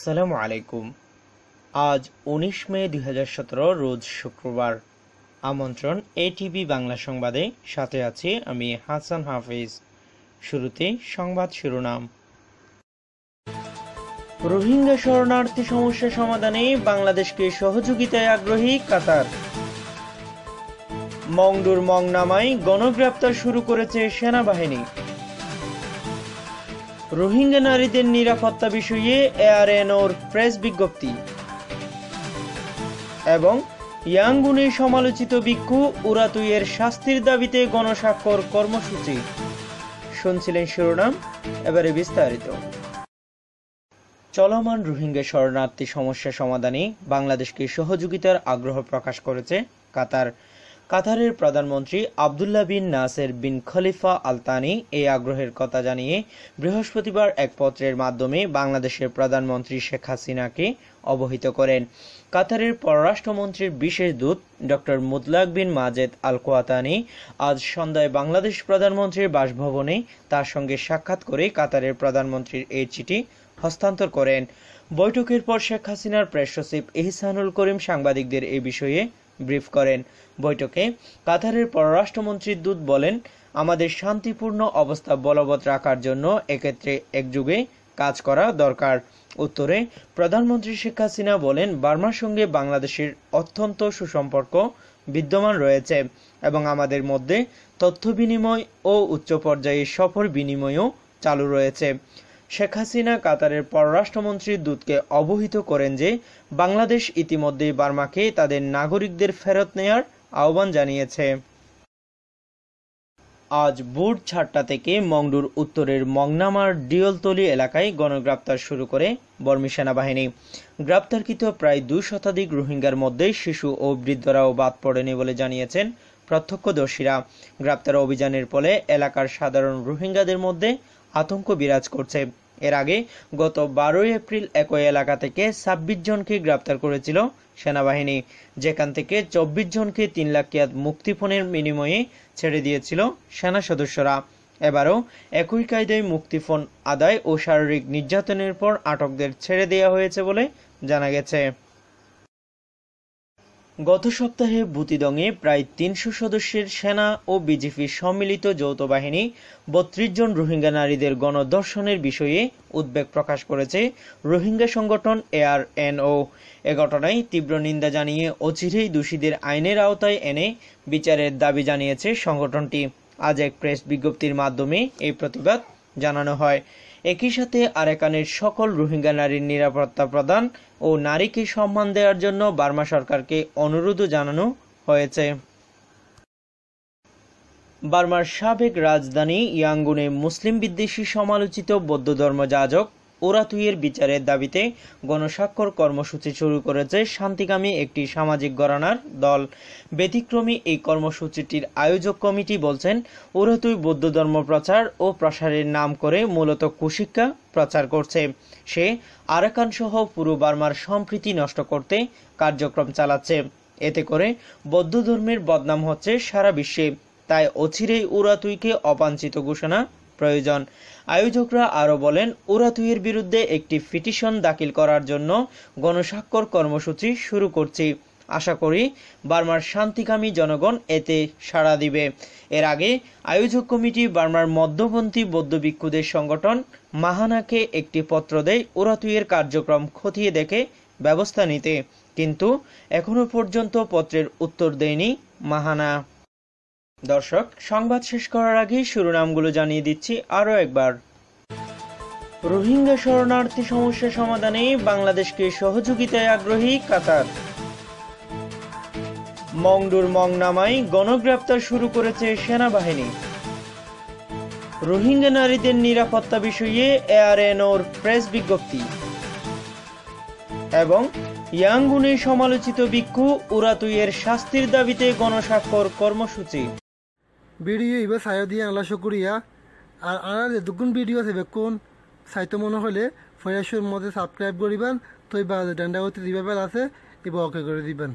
আসসালামু আলাইকুম। আজ ১৯ মে ২০১৭ রোজ শুক্রবার। আমন্ত্রণ এটিভি বাংলা সংবাদে, সাথে আছি আমি হাসান হাফিজ। শুরুতে সংবাদ শিরোনাম। রোহিঙ্গা শরণার্থী সমস্যা সমাধানে বাংলাদেশকে সহযোগিতায় আগ্রহী কাতার। মংডুর মংনামায় গণগ্রেপ্তার শুরু করেছে সেনাবাহিনী। রোহিঙ্গা নারীদের নিরাপত্তা বিষয়ে এআরএনওর প্রেস বিজ্ঞপ্তি। এবং ইয়াঙ্গুনে সমালোচিত ভিক্ষু উরাতুইয়ের শাস্তির দাবিতে গণস্বাক্ষর কর্মসূচি। শুনছিলেন শিরোনাম, এবারে বিস্তারিত। চলমান রোহিঙ্গা শরণার্থী সমস্যা সমাধানে বাংলাদেশকে সহযোগিতার আগ্রহ প্রকাশ করেছে কাতার। কাতারের প্রধানমন্ত্রী আবদুল্লাহ বিন নাসের বিন খলিফা আল তানি এই আগ্রহের কথা জানিয়ে বৃহস্পতিবার এক পত্রের মাধ্যমে বাংলাদেশের প্রধানমন্ত্রী শেখ হাসিনাকে অবহিত করেন। কাতারের পররাষ্ট্রমন্ত্রীর বিশেষ দূত ডক্টর মুতলাক বিন মাজেদ আল কোয়াতানি আজ সন্ধ্যায় বাংলাদেশ প্রধানমন্ত্রীর বাসভবনে তার সঙ্গে সাক্ষাৎ করে কাতারের প্রধানমন্ত্রীর এই চিঠি হস্তান্তর করেন। বৈঠকের পর শেখ হাসিনার প্রেস সচিব ইহসানুল করিম সাংবাদিকদের এ বিষয়ে ব্রিফ করেন। বৈঠকে কাতারের পররাষ্ট্রমন্ত্রীর দূত বলেন, আমাদের শান্তিপূর্ণ অবস্থা বলবৎ রাখার জন্য এক্ষেত্রে একযোগে কাজ করা দরকার। উত্তরে প্রধানমন্ত্রী শেখ হাসিনা বলেন, বার্মার সঙ্গে বাংলাদেশের অত্যন্ত সুসম্পর্ক বিদ্যমান রয়েছে এবং আমাদের মধ্যে তথ্য বিনিময় ও উচ্চ পর্যায়ে সফর বিনিময়ও চালু রয়েছে। শেখ হাসিনা কাতারের পররাষ্ট্রমন্ত্রীর দূতকে অবহিত করেন যে বাংলাদেশ ইতিমধ্যে বার্মাকে তাদের নাগরিকদের ফেরত নেয়ার আহ্বান জানিয়েছে। আজ ভোর ৪টা থেকে মংডুর উত্তরের মংনামার ডিওলতলি এলাকায় গণগ্রেপ্তার শুরু করে বর্মী সেনাবাহিনী। গ্রেপ্তারকৃত প্রায় ২ শতাধিক রোহিঙ্গার মধ্যে শিশু ও বৃদ্ধরাও বাদ পড়েনি বলে জানিয়েছেন প্রত্যক্ষদর্শীরা। গ্রেপ্তার অভিযানের ফলে এলাকার সাধারণ রোহিঙ্গাদের মধ্যে আতঙ্ক বিরাজ করছে। এর আগে গত ১২ এপ্রিল একই এলাকা থেকে ২৬ জনকে গ্রেপ্তার করেছিল সেনাবাহিনী, যেখান থেকে ২৪ জনকে ৩ লাখ কিয়াত মুক্তিপণের বিনিময়ে ছেড়ে দিয়েছিল সেনা সদস্যরা। এবারও একই কায়দায় মুক্তিপণ আদায় ও শারীরিক নির্যাতনের পর আটকদের ছেড়ে দেওয়া হয়েছে বলে জানা গেছে। গত সপ্তাহে বুতিদংয়ে প্রায় ৩০০ সদস্যের সেনা ও বিজিপির সম্মিলিত যৌথ বাহিনী ৩২ জন রোহিঙ্গা নারীদের গণধর্ষণের বিষয়ে উদ্বেগ প্রকাশ করেছে রোহিঙ্গা সংগঠন এআরএনও। এ ঘটনায় তীব্র নিন্দা জানিয়ে অচিরেই দোষীদের আইনের আওতায় এনে বিচারের দাবি জানিয়েছে সংগঠনটি। আজ এক প্রেস বিজ্ঞপ্তির মাধ্যমে এই প্রতিবাদ জানানো হয়। একই সাথে আরাকানের সকল রোহিঙ্গা নারীর নিরাপত্তা প্রদান ও নারীকে সম্মান দেওয়ার জন্য বার্মা সরকারকে অনুরোধও জানানো হয়েছে। বার্মার সাবেক রাজধানী ইয়াঙ্গুনে মুসলিম বিদ্বেষী সমালোচিত বৌদ্ধ ধর্ম যাজক উরাতুইয়ের বিচারের দাবিতে গণস্বাক্ষর কর্মসূচি শুরু করেছে শান্তিকামী একটি সামাজিক ঘরানার দল। ব্যতিক্রমী এই কর্মসূচিটির আয়োজক কমিটি বলছেন, উরাতুই বৌদ্ধ ধর্ম প্রচার ও প্রসারের নাম করে মূলত কুশিক্ষা প্রচার করছে। সে আরাকান সহ পুরো বার্মার সম্প্রীতি নষ্ট করতে কার্যক্রম চালাচ্ছে। এতে করে বৌদ্ধ ধর্মের বদনাম হচ্ছে সারা বিশ্বে। তাই অচিরেই উরাতুইকে অবাঞ্ছিত ঘোষণা প্রয়োজন। আয়োজকরা আরও বলেন, উরাতুইয়ের বিরুদ্ধে একটি পিটিশন দাখিল করার জন্য গণস্বাক্ষর কর্মসূচি শুরু করছি। আশা করি বার্মার শান্তিকামী জনগণ এতে সাড়া দিবে। এর আগে আয়োজক কমিটি বার্মার মধ্যপন্থী বৌদ্ধ ভিক্ষুদের সংগঠন মাহানাকে একটি পত্র দেয় উরাতুইয়ের কার্যক্রম খতিয়ে দেখে ব্যবস্থা নিতে, কিন্তু এখনো পর্যন্ত পত্রের উত্তর দেয়নি মাহানা। দর্শক, সংবাদ শেষ করার আগে শিরোনামগুলো জানিয়ে দিচ্ছি আরও একবার। রোহিঙ্গা শরণার্থী সমস্যা সমাধানে বাংলাদেশকে সহযোগিতায় আগ্রহী কাতার। মংডুর মংনামায় গণগ্রেপ্তার শুরু করেছে সেনাবাহিনী। রোহিঙ্গা নারীদের নিরাপত্তা বিষয়ে এআরএনওর প্রেস বিজ্ঞপ্তি। এবং ইয়াঙ্গুনে সমালোচিত ভিক্ষু উরাতুইয়ের শাস্তির দাবিতে গণস্বাক্ষর কর্মসূচি। ভিডিও এবার সাইড দিয়ে আল্লাহ শুক্রিয়া। আর আর দুগুণ ভিডিও আছে বেকুন সাইতো মনে হলে ফয়াসুর মধ্যে সাবস্ক্রাইব করিবেন। তো এই ডান্ডা হতে দিবে আছে এবার ওকে করে দিবেন।